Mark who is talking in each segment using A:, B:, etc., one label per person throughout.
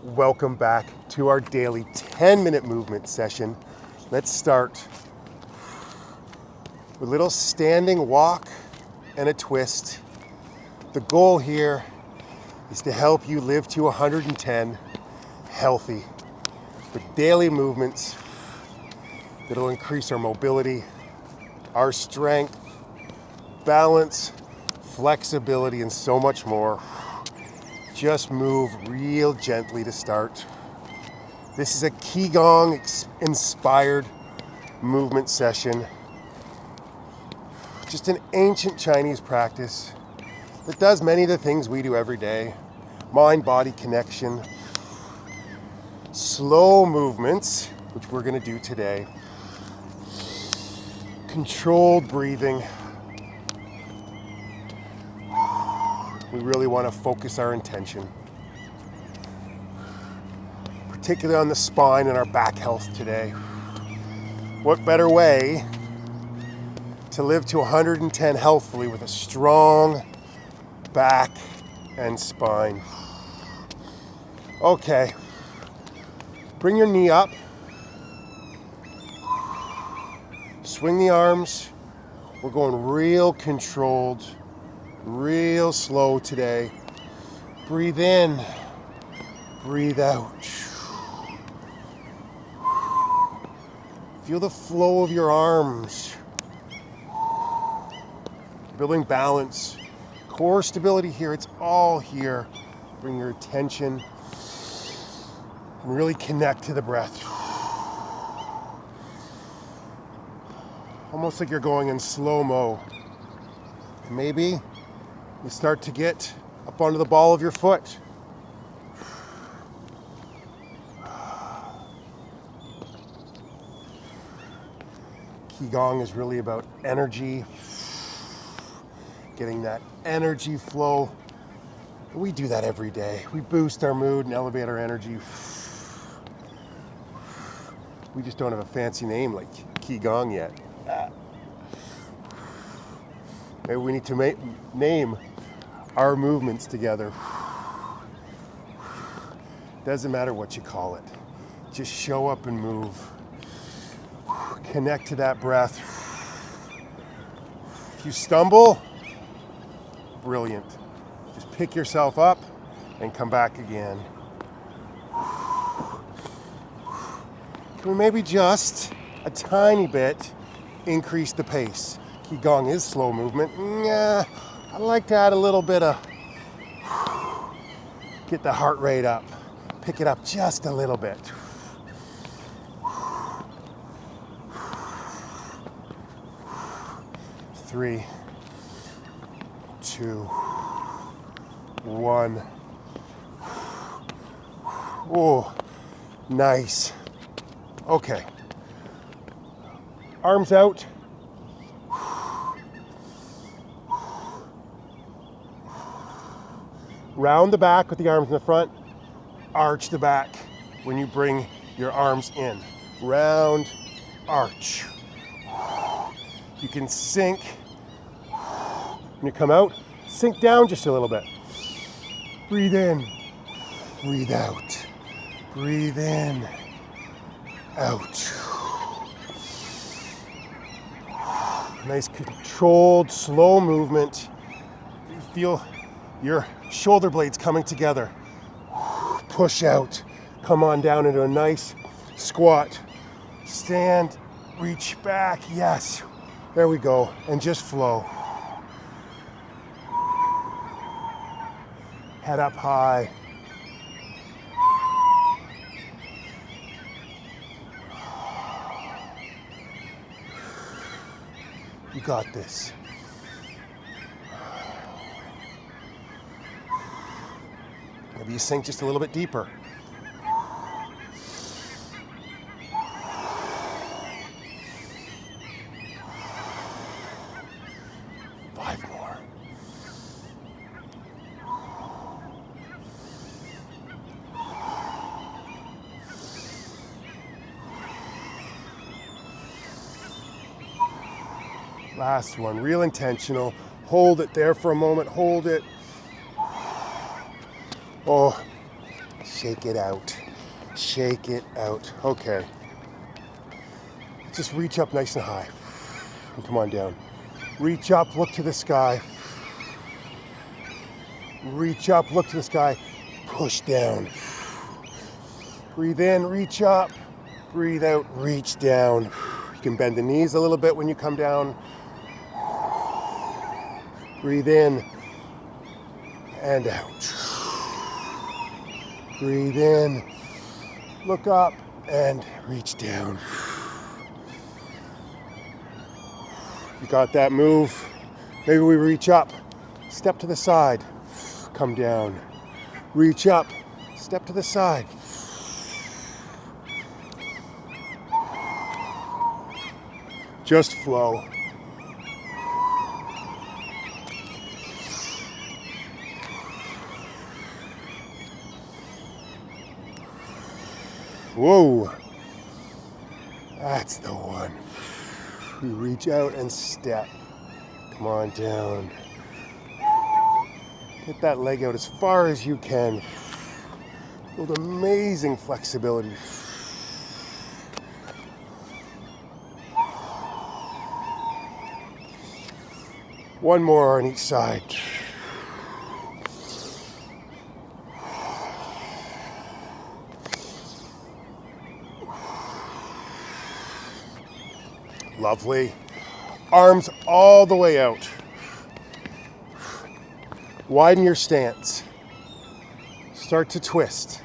A: Welcome back to our daily 10-minute movement session. Let's start with a little standing walk and a twist. The goal here is to help you live to 110 healthy with daily movements that'll increase our mobility, our strength, balance, flexibility, and so much more. Just move real gently to start. This is a Qigong-inspired movement session. Just an ancient Chinese practice that does many of the things we do every day. Mind-body connection, slow movements, which we're going to do today, controlled breathing. We really want to focus our intention, particularly on the spine and our back health today. What better way to live to 110 healthfully with a strong back and spine? Okay, bring your knee up, swing the arms. We're going real controlled, real slow today. Breathe in, breathe out. Feel the flow of your arms. Building balance, core stability here. It's all here. Bring your attention and really connect to the breath. Almost like you're going in slow-mo. Maybe you start to get up onto the ball of your foot. Qigong is really about energy, getting that energy flow. We do that every day. We boost our mood and elevate our energy. We just don't have a fancy name like Qigong yet. Maybe we need to name our movements together. Doesn't matter what you call it. Just show up and move. Connect to that breath. If you stumble, brilliant. Just pick yourself up and come back again. Can we maybe just a tiny bit increase the pace? Qigong is slow movement. Yeah, I'd like to add a little bit of, get the heart rate up. Pick it up just a little bit. 3, 2, 1. Oh, nice. Okay. Arms out. Round the back with the arms in the front. Arch the back when you bring your arms in. Round, arch. You can sink. When you come out, sink down just a little bit. Breathe in, breathe out. Breathe in, out. Nice controlled, slow movement. You feel your shoulder blades coming together. Push out. Come on down into a nice squat. Stand, reach back. Yes. There we go. And just flow. Head up high. You got this. Maybe you sink just a little bit deeper. Five more. Last one, real intentional. Hold it there for a moment, hold it. Oh, Shake it out. Shake it out. Okay. Just reach up nice and high. And come on down. Reach up, look to the sky. Reach up, look to the sky. Push down. Breathe in, reach up. Breathe out, reach down. You can bend the knees a little bit when you come down. Breathe in and out. Breathe in, look up and reach down. You got that move? Maybe we reach up, step to the side, come down. Reach up, step to the side. Just flow. Whoa, that's the one. You reach out and step. Come on down. Get that leg out as far as you can. Build amazing flexibility. One more on each side. Lovely. Arms all the way out. Widen your stance. Start to twist.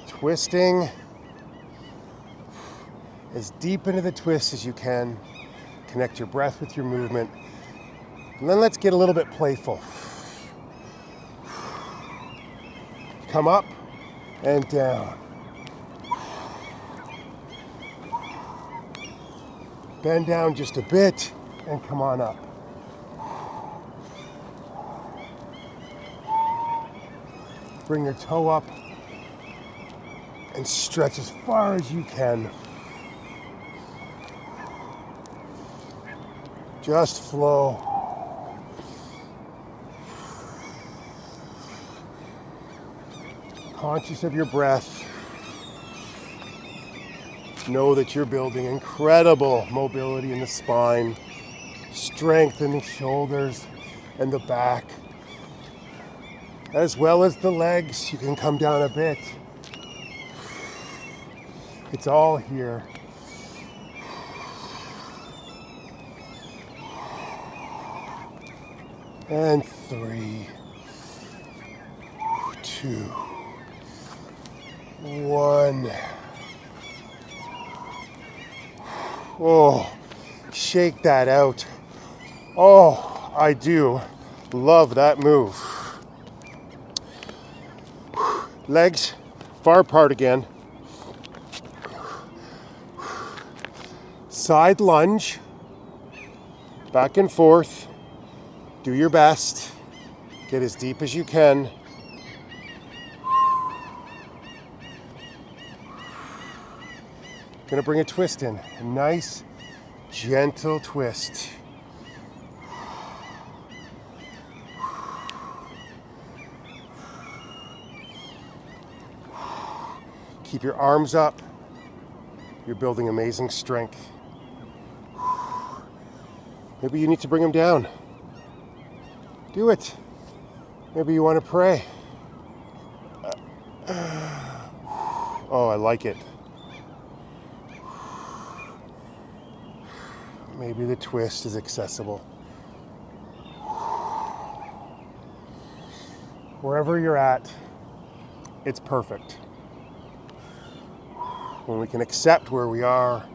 A: Twisting as deep into the twist as you can. Connect your breath with your movement. And then let's get a little bit playful. Come up and down. Bend down just a bit and come on up. Bring your toe up and stretch as far as you can. Just flow. Conscious of your breath. Know that you're building incredible mobility in the spine, strength in the shoulders and the back, as well as the legs. You can come down a bit. It's all here. And 3, 2, 1. Oh, shake that out. Oh, I do love that move. Legs far apart again. Side lunge. Back and forth. Do your best. Get as deep as you can. Gonna bring a twist in. A nice, gentle twist. Keep your arms up. You're building amazing strength. Maybe you need to bring them down. Do it. Maybe you want to pray. Oh, I like it. Maybe the twist is accessible. Wherever you're at, it's perfect. When we can accept where we are,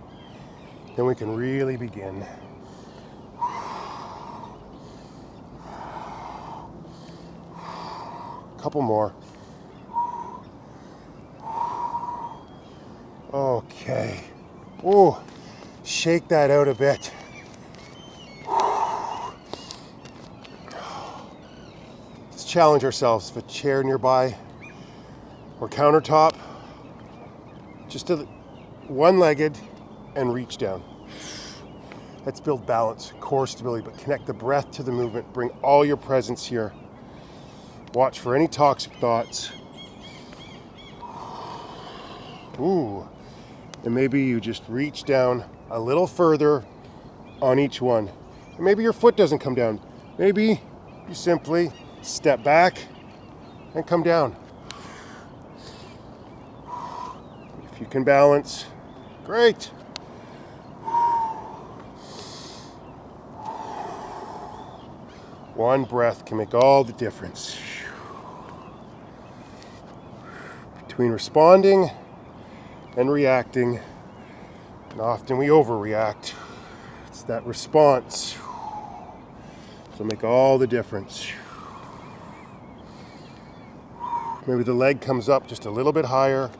A: then we can really begin. Couple more. Okay. Oh, shake that out a bit. Let's challenge ourselves. If a chair nearby or countertop, just one-legged and reach down. Let's build balance, core stability, but connect the breath to the movement. Bring all your presence here. Watch for any toxic thoughts. Ooh. And maybe you just reach down a little further on each one. And maybe your foot doesn't come down. Maybe you simply step back and come down. If you can balance, great. One breath can make all the difference. Between responding and reacting, and often we overreact. It's that response that'll make all the difference. Maybe the leg comes up just a little bit higher.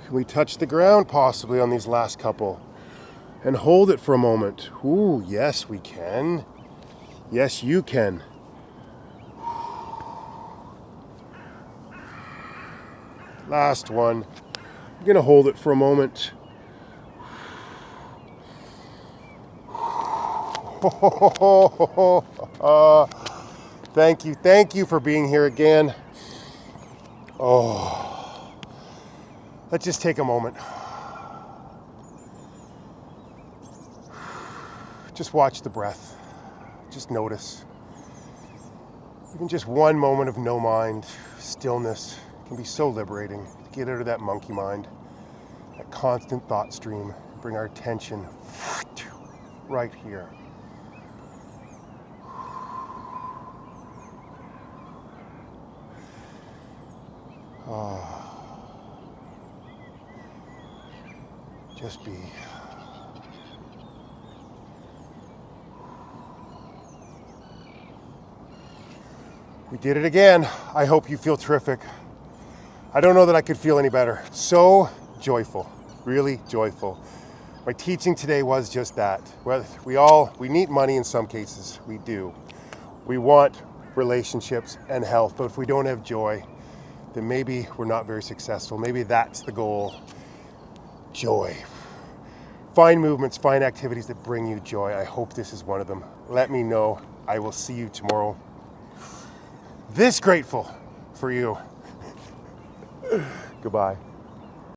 A: Can we touch the ground possibly on these last couple? And hold it for a moment. Ooh, yes we can. Yes, you can. Last one. I'm gonna hold it for a moment. Thank you for being here again. Oh, let's just take a moment. Just watch the breath. Just notice. Even just one moment of no mind, stillness, can be so liberating. Get out of that monkey mind, that constant thought stream. Bring our attention right here. Just be. We did it again. I hope you feel terrific. I don't know that I could feel any better. So joyful, really joyful. My teaching today was just that. We need money in some cases, we do. We want relationships and health, but if we don't have joy, then maybe we're not very successful. Maybe that's the goal. Joy. Find movements, find activities that bring you joy. I hope this is one of them. Let me know. I will see you tomorrow. This grateful for you. Goodbye.